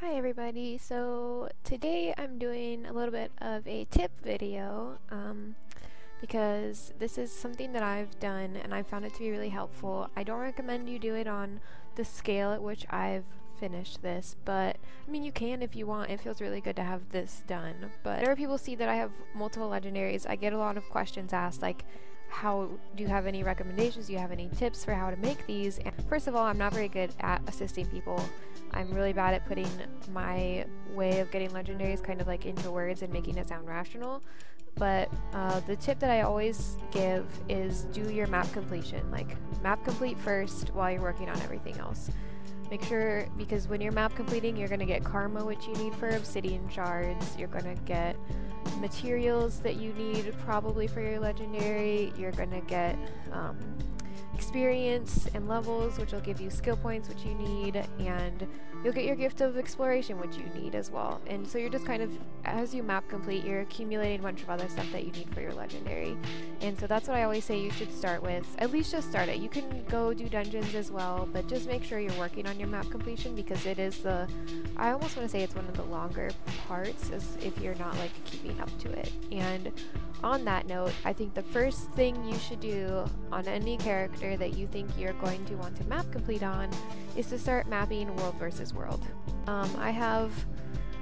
Hi everybody, so today I'm doing a little bit of a tip video because this is something that I've done and I found it to be really helpful. I don't recommend you do it on the scale at which I've finished this, but I mean you can if you want. It feels really good to have this done. But whenever people see that I have multiple legendaries, I get a lot of questions asked like, how do you have any recommendations? Do you have any tips for how to make these? And first of all, I'm not very good at assisting people. I'm really bad at putting my way of getting legendaries kind of like into words and making it sound rational. But the tip that I always give is do your map completion. Like map complete first while you're working on everything else. Make sure, because when you're map completing, you're going to get karma, which you need for obsidian shards. You're going to get materials that you need probably for your legendary. You're going to get experience and levels, which will give you skill points, which you need, and you'll get your gift of exploration, which you need as well. And so you're just kind of, as you map complete, you're accumulating a bunch of other stuff that you need for your legendary. And so that's what I always say you should start with. At least just start it. You can go do dungeons as well, but just make sure you're working on your map completion, because it is the, I almost want to say it's one of the longer parts, as if you're not like keeping up to it. And on that note, I think the first thing you should do on any character that you think you're going to want to map complete on is to start mapping world versus world. I have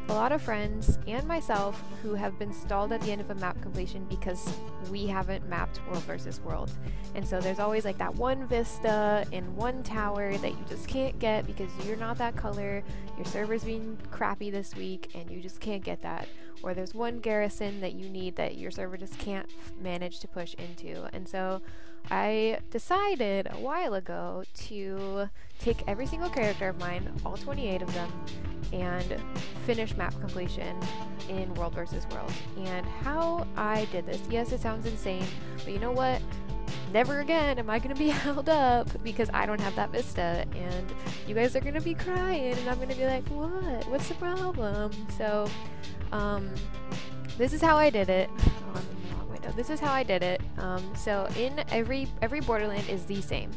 a lot of friends and myself who have been stalled at the end of a map completion because we haven't mapped world versus world. And so there's always like that one vista and one tower that you just can't get because you're not that color, your server's being crappy this week and you just can't get that. Or there's one garrison that you need that your server just can't manage to push into. And so I decided a while ago to take every single character of mine, all 28 of them, and finish map completion in World vs. World. And how I did this, yes, it sounds insane, but you know what? Never again am I going to be held up because I don't have that vista, and you guys are going to be crying, and I'm going to be like, what? What's the problem? So, this is how I did it. Oh, I'm in the wrong window. This is how I did it. So in every borderland is the same.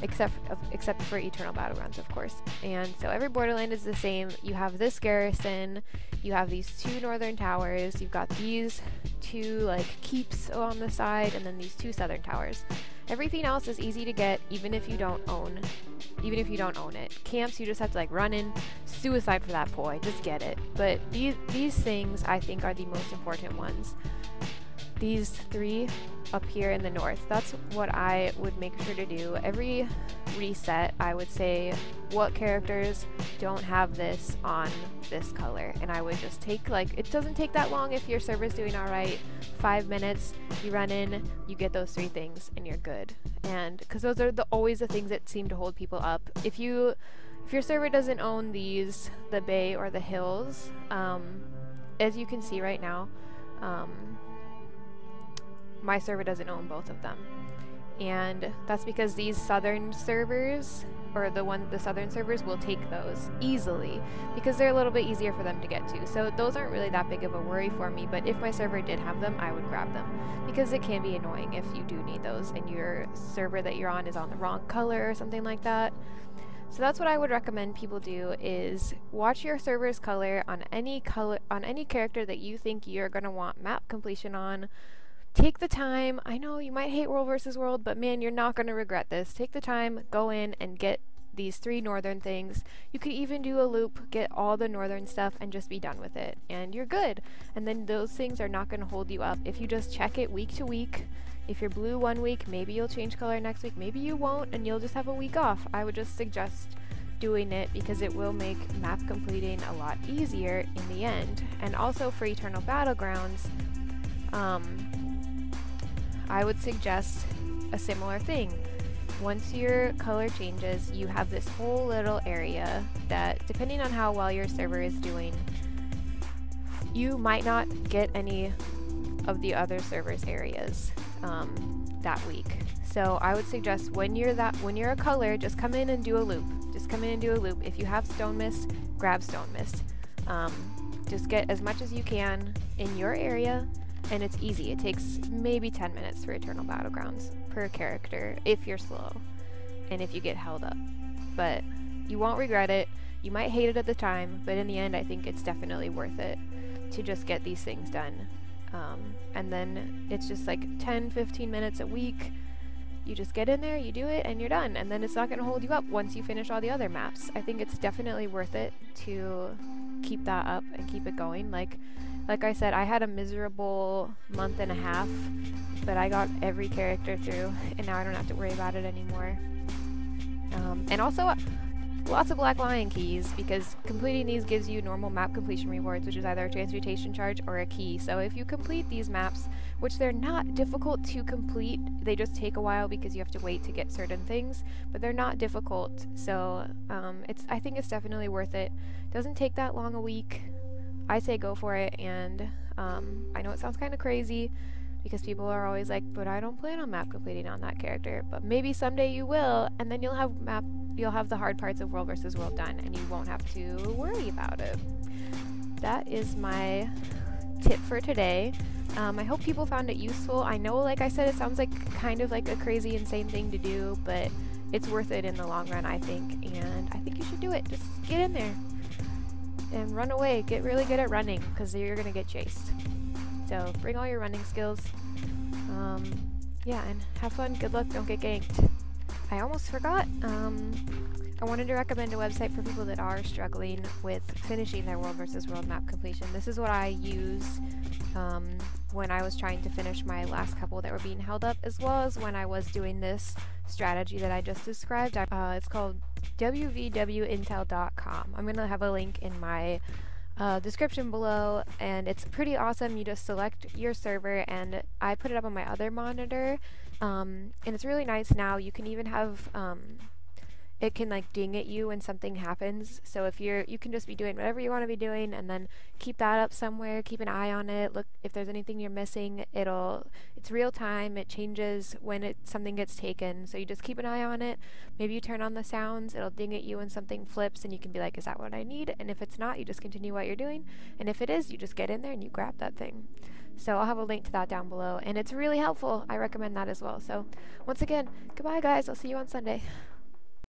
Except for Eternal Battlegrounds, of course. And so every borderland is the same. You have this garrison, you have these two northern towers, you've got these two like keeps on the side, and then these two southern towers. Everything else is easy to get, even if you don't own it. Camps, you just have to like run in, suicide for that poi, just get it. But these things I think are the most important ones. These three up here in the north, that's what I would make sure to do. Every reset, I would say, what characters don't have this on this color? And I would just take, like, it doesn't take that long if your server's doing alright. 5 minutes, you run in, you get those three things, and you're good. And, because those are always the things that seem to hold people up. If your server doesn't own these, the bay or the hills, as you can see right now, my server doesn't own both of them, and that's because these southern servers, or the southern servers, will take those easily because they're a little bit easier for them to get to. So those aren't really that big of a worry for me, but if my server did have them, I would grab them because it can be annoying if you do need those and your server that you're on is on the wrong color or something like that. So that's what I would recommend people do, is watch your server's color on any character that you think you're going to want map completion on. Take the time. I know you might hate World vs. World, but man, you're not going to regret this. Take the time, go in and get these three northern things. You could even do a loop, get all the northern stuff, and just be done with it. And you're good. And then those things are not going to hold you up. If you just check it week to week, if you're blue one week, maybe you'll change color next week. Maybe you won't, and you'll just have a week off. I would just suggest doing it because it will make map completing a lot easier in the end. And also for Eternal Battlegrounds, I would suggest a similar thing. Once your color changes, you have this whole little area that, depending on how well your server is doing, you might not get any of the other servers' areas that week. So I would suggest when you're a color, just come in and do a loop. Just come in and do a loop. If you have Stone Mist, grab Stone Mist. Just get as much as you can in your area. And it's easy. It takes maybe 10 minutes for Eternal Battlegrounds per character if you're slow and if you get held up. But You won't regret it. You might hate it at the time, but in the end, I think it's definitely worth it to just get these things done. And then it's just like 10-15 minutes a week. You just get in there, you do it, and you're done. And then it's not going to hold you up once you finish all the other maps. I think it's definitely worth it to keep that up and keep it going. Like I said, I had a miserable month and a half, but I got every character through, and now I don't have to worry about it anymore. And also, lots of Black Lion keys, because completing these gives you normal map completion rewards, which is either a transmutation charge or a key. So if you complete these maps, which they're not difficult to complete, they just take a while because you have to wait to get certain things, but they're not difficult. So I think it's definitely worth it. Doesn't take that long a week. I say go for it, and I know it sounds kind of crazy because people are always like, but I don't plan on map completing on that character. But maybe someday you will, and then you'll have the hard parts of World vs. World done, and you won't have to worry about it. That is my tip for today. I hope people found it useful. I know, like I said, it sounds like kind of like a crazy, insane thing to do, but it's worth it in the long run, I think, and I think you should do it. Just get in there and run away. Get really good at running, because you're going to get chased. So bring all your running skills. Yeah, and have fun. Good luck. Don't get ganked. I almost forgot. I wanted to recommend a website for people that are struggling with finishing their World vs. World map completion. This is what I use when I was trying to finish my last couple that were being held up, as well as when I was doing this strategy that I just described. It's called WvWintel.com. I'm going to have a link in my description below, and it's pretty awesome. You just select your server, and I put it up on my other monitor, and it's really nice now. You can even have it can like ding at you when something happens, so if you can just be doing whatever you want to be doing, and then keep that up somewhere, keep an eye on it, look if there's anything you're missing. It's real time, it changes when something gets taken, so you just keep an eye on it. Maybe you turn on the sounds, it'll ding at you when something flips, and you can be like, is that what I need? And if it's not, you just continue what you're doing, and if it is, you just get in there and you grab that thing. So I'll have a link to that down below, and it's really helpful. I recommend that as well. So once again, goodbye guys, I'll see you on Sunday.